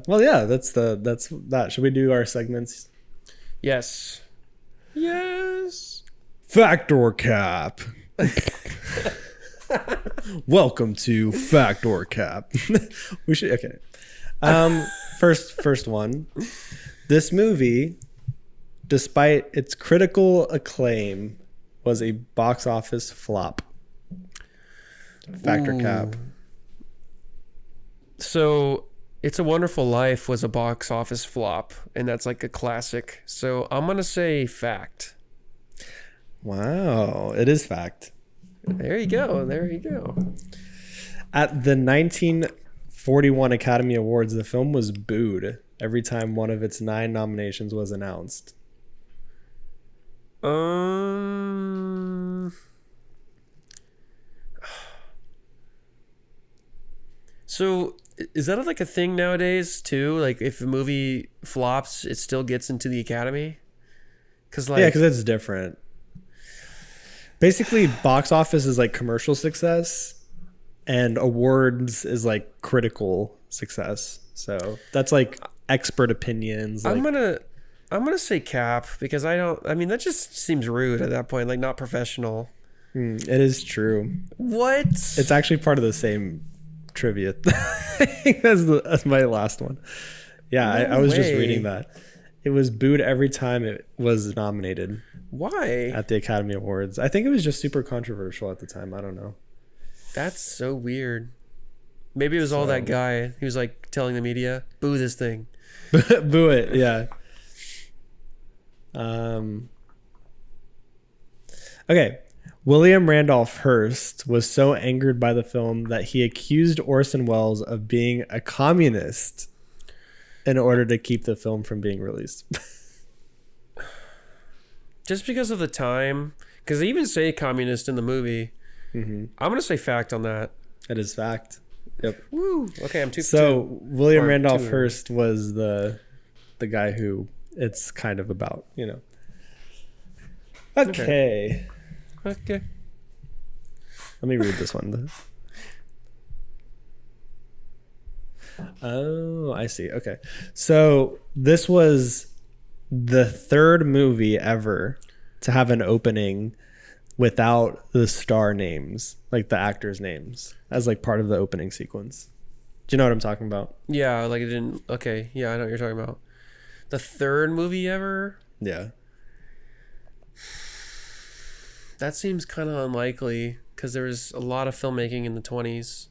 Well, yeah, that's that. Should we do our segments? Yes. Fact or cap? Welcome to Fact or Cap. We should okay. First one. This movie, despite its critical acclaim, was a box office flop. Fact or cap? So, It's a Wonderful Life was a box office flop, and that's like a classic. So I'm gonna say fact. Wow, it is fact. There you go. There you go. At the 1941 Academy Awards, the film was booed every time one of its 9 nominations was announced. So is that like a thing nowadays too? Like if a movie flops, it still gets into the Academy? Because it's different. Basically, box office is like commercial success, and awards is like critical success. So that's like expert opinions. Like, I'm gonna say cap because I mean that just seems rude at that point, like not professional. It is true. What? It's actually part of the same trivia. I think that's my last one. Yeah, I was just reading that. It was booed every time it was nominated. Why? At the Academy Awards. I think it was just super controversial at the time. I don't know. That's so weird. Maybe it was all that guy. He was like telling the media, boo this thing. Boo it, yeah. Okay. William Randolph Hearst was so angered by the film that he accused Orson Welles of being a communist in order to keep the film from being released. Just because of the time, because they even say communist in the movie. Mm-hmm. I'm going to say fact on that. It is fact. Yep. Woo. Okay, I'm 2 for 2. So William Randolph Hearst was the guy who it's kind of about, you know. Okay. Let me read this one. Oh, I see. Okay. So this was the 3rd movie ever to have an opening without the star names, like the actors' names, as like part of the opening sequence. Do you know what I'm talking about? Yeah, like it didn't. Okay, yeah, I know what you're talking about. The 3rd movie ever? Yeah. That seems kind of unlikely because there was a lot of filmmaking in the 20s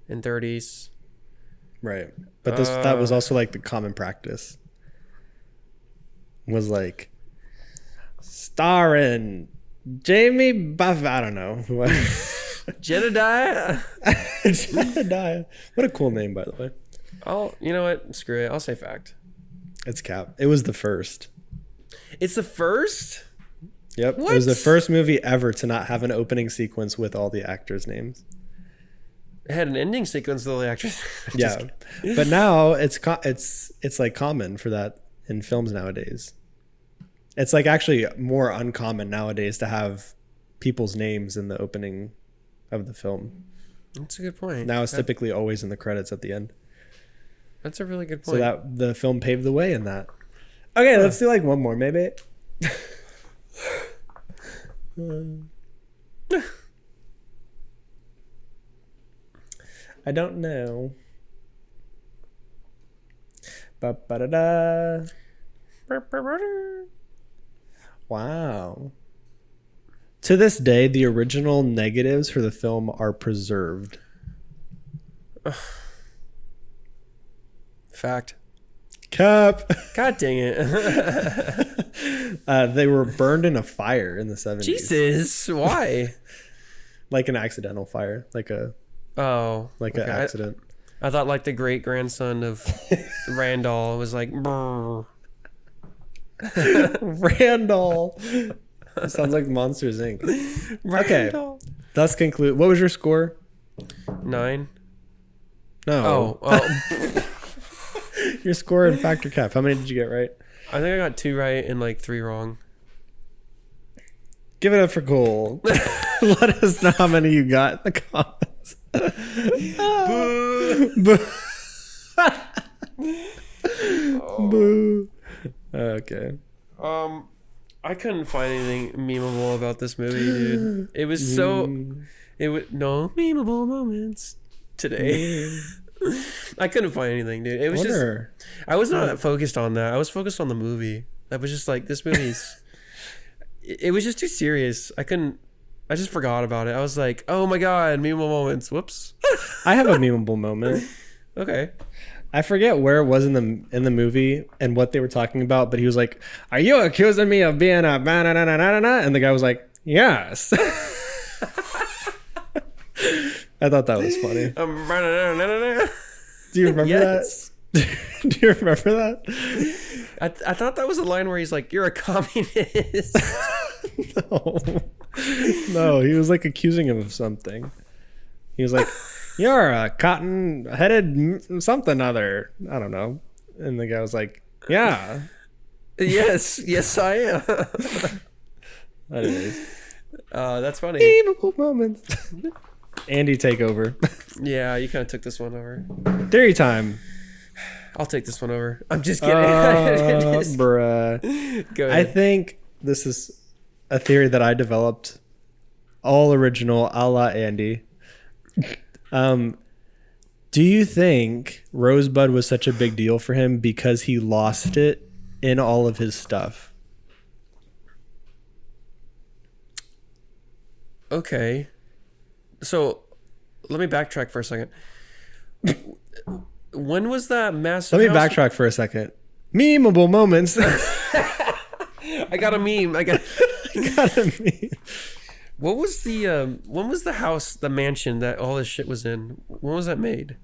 and 30s. Right. But that was also like the common practice. Was like starring Jamie Buff. I don't know. Jedediah? Jedediah. What a cool name, by the way. You know what? Screw it. I'll say fact. It's cap. It was the first. It's the first? Yep. What? It was the first movie ever to not have an opening sequence with all the actors' names. It had an ending sequence with all the actors. Yeah. But now it's like common for that in films nowadays. It's like actually more uncommon nowadays to have people's names in the opening of the film. That's a good point. Now it's typically always in the credits at the end. That's a really good point. So that the film paved the way in that. Okay, let's do like one more maybe. I don't know. Ba-ba-da-da. Wow. To this day, the original negatives for the film are preserved. Fact. Cap. God dang it. They were burned in a fire in the 70s. Jesus. Why? Like an accidental fire. Like an accident. I thought like the great grandson of Randall was like, brr. Randall. It sounds like Monsters Inc. Randall. Okay. Let's conclude. What was your score? 9. No. Oh. Your score in Factor Cap. How many did you get right? I think I got 2 right and like 3 wrong. Give it up for Cole. Let us know how many you got in the comments. Boo. Boo. Okay. I couldn't find anything memeable about this movie, dude. It was so. It was no memeable moments today. I couldn't find anything, dude. It was just. I was not focused on that. I was focused on the movie. I was just like, this movie's. It was just too serious. I just forgot about it. I was like, oh my god, memeable moments. Whoops. I have a memeable moment. Okay. I forget where it was in the movie and what they were talking about, but he was like, "Are you accusing me of being a banana?" And the guy was like, "Yes." I thought that was funny. Do you remember that? Do you remember that? I thought that was a line where he's like, "You're a communist." No, he was like accusing him of something. He was like, "You're a cotton-headed something other." I don't know. And the guy was like, "Yeah." Yes, I am. Anyways. That's funny. Memeable moments. Andy, take over. Yeah, you kind of took this one over. Theory time. I'll take this one over. I'm just kidding. Bruh. Go ahead. I think this is a theory that I developed, all original, a la Andy. Do you think Rosebud was such a big deal for him because he lost it in all of his stuff? Okay. So, let me backtrack for a second. When was that massive? Let me backtrack for a second. Memeable moments. I got a meme. I got a meme. What was the when was the house, the mansion that all this shit was in? When was that made?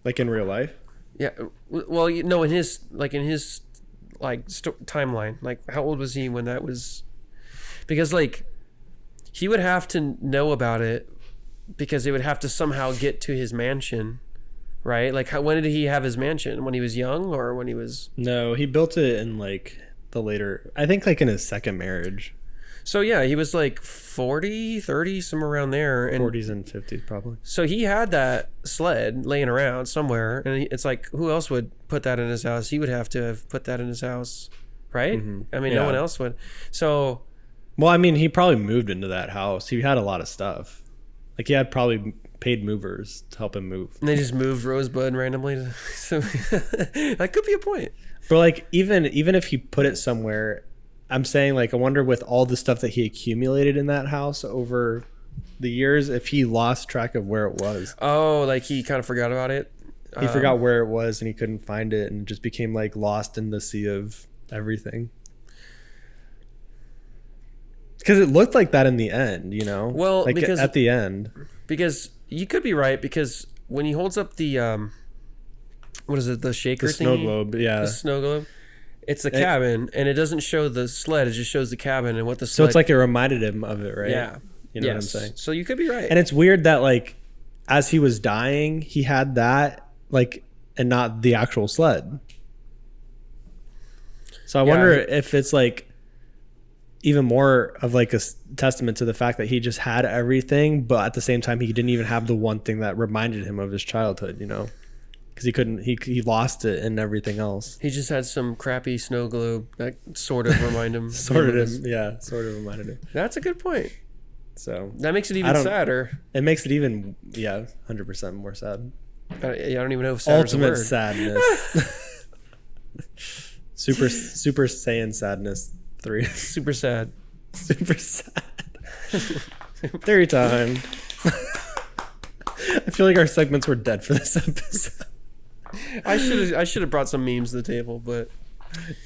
Like in real life? Yeah. Well, in his timeline. Like, how old was he when that was? Because like, he would have to know about it because it would have to somehow get to his mansion, right? Like, when did he have his mansion? When he was young or when he was? No, he built it in like the later. I think like in his second marriage. So yeah, he was like 40, 30, somewhere around there. And 40s and 50s probably. So he had that sled laying around somewhere, and it's like, who else would put that in his house? He would have to have put that in his house, right? Mm-hmm. I mean, no one else would. So, well, I mean, he probably moved into that house. He had a lot of stuff. Like, he had probably paid movers to help him move. And they just moved Rosebud randomly. So that could be a point. But like, even if he put it somewhere, I'm saying, like, I wonder with all the stuff that he accumulated in that house over the years, if he lost track of where it was. Oh, like he kind of forgot about it? He forgot where it was and he couldn't find it and just became like lost in the sea of everything. Because it looked like that in the end, you know? Well, like because at the end. Because you could be right, because when he holds up the, what is it, the shaker the snow globe, yeah. The snow globe. It's the cabin, and it doesn't show the sled. It just shows the cabin and what the sled... So it's like it reminded him of it, right? Yeah. You know what I'm saying? So you could be right. And it's weird that, like, as he was dying, he had that, like, and not the actual sled. So I wonder if it's, like, even more of, like, a testament to the fact that he just had everything, but at the same time, he didn't even have the one thing that reminded him of his childhood, you know? Because he couldn't, he lost it in everything else. He just had some crappy snow globe that sort of reminded him. Sort of reminded him. That's a good point. So that makes it even sadder. It makes it even, 100% more sad. I don't even know if sad is a word. Ultimate sadness. Super Saiyan sadness 3. Super sad. Super sad. Theory time. I feel like our segments were dead for this episode. I should have brought some memes to the table, but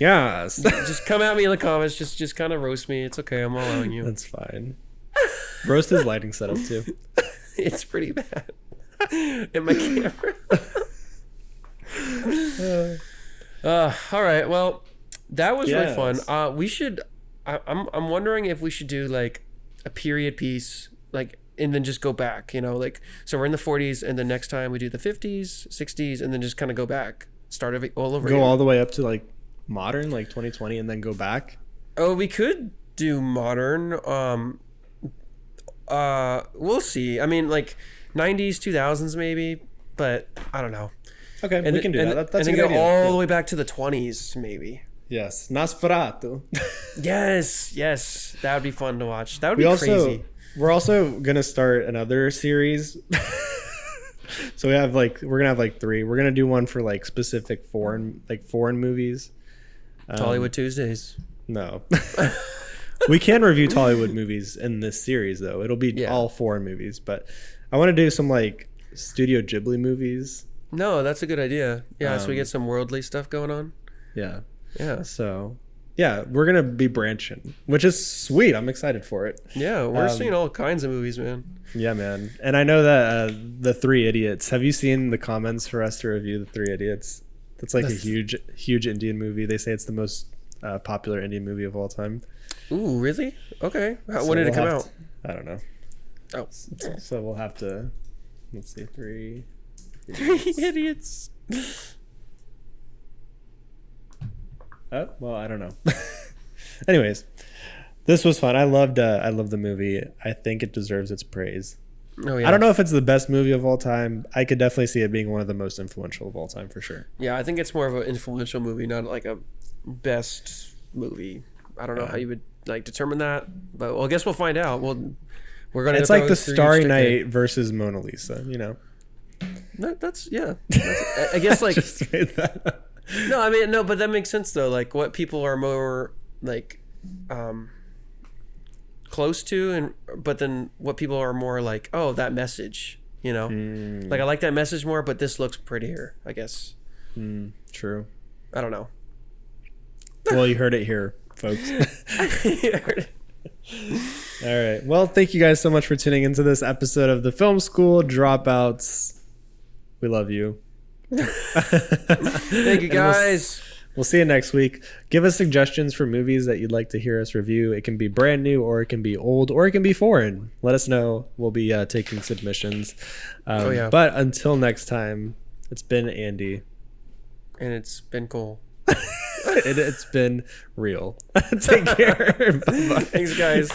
yes. Just come at me in the comments. Just kind of roast me. It's okay. I'm allowing you. That's fine. Roast his lighting setup too. It's pretty bad. In my camera. All right. Well, that was really fun. We should. I'm wondering if we should do like a period piece, like, and then just go back. You know, like, so we're in the 40s, and the next time we do the 50s, 60s, and then just kind of go back, start all over. Go all the way up to like modern, like 2020, and then go back. Oh, we could do modern. We'll see. I mean, like 90s, 2000s maybe, but I don't know. Okay, we can do that. That's and a then good go idea. all the way back to the 20s maybe. Yes, Nosferatu. Yes, that would be fun to watch. That would be crazy. We're also gonna start another series. So we're gonna have like 3. We're gonna do one for like specific foreign movies. Hollywood Tuesdays. No. We can review Hollywood movies in this series though. It'll be all foreign movies, but I want to do some like Studio Ghibli movies. No, that's a good idea. Yeah, so we get some worldly stuff going on. Yeah. Yeah. So, yeah, we're going to be branching, which is sweet. I'm excited for it. Yeah, we're seeing all kinds of movies, man. Yeah, man. And I know that The Three Idiots, have you seen the comments for us to review The Three Idiots? That's like a huge Indian movie. They say it's the most popular Indian movie of all time. Ooh, really? Okay. When did it come out? I don't know. Oh. So we'll have to, let's see, Three Idiots. Oh, well, I don't know. Anyways, this was fun. I loved the movie. I think it deserves its praise. Oh, yeah. I don't know if it's the best movie of all time. I could definitely see it being one of the most influential of all time for sure. Yeah, I think it's more of an influential movie, not like a best movie. I don't know how you would like determine that, but well, I guess we'll find out. We're gonna. It's like the Starry Night versus Mona Lisa. You know. That's I guess like. Just made that up. No, I mean, no, but that makes sense though. Like what people are more like close to, but then what people are more like, oh, that message, you know, like I like that message more, but this looks prettier, I guess. True. I don't know. Well, you heard it here, folks. You heard it. All right. Well, thank you guys so much for tuning into this episode of the Film School Dropouts. We love you. Thank you guys. We'll see you next week. Give us suggestions for movies that you'd like to hear us review. It can be brand new, or it can be old, or it can be foreign. Let us know. We'll be taking submissions. But until next time, it's been Andy. And it's been cool. It's been real. Take care. Bye-bye. Thanks, guys.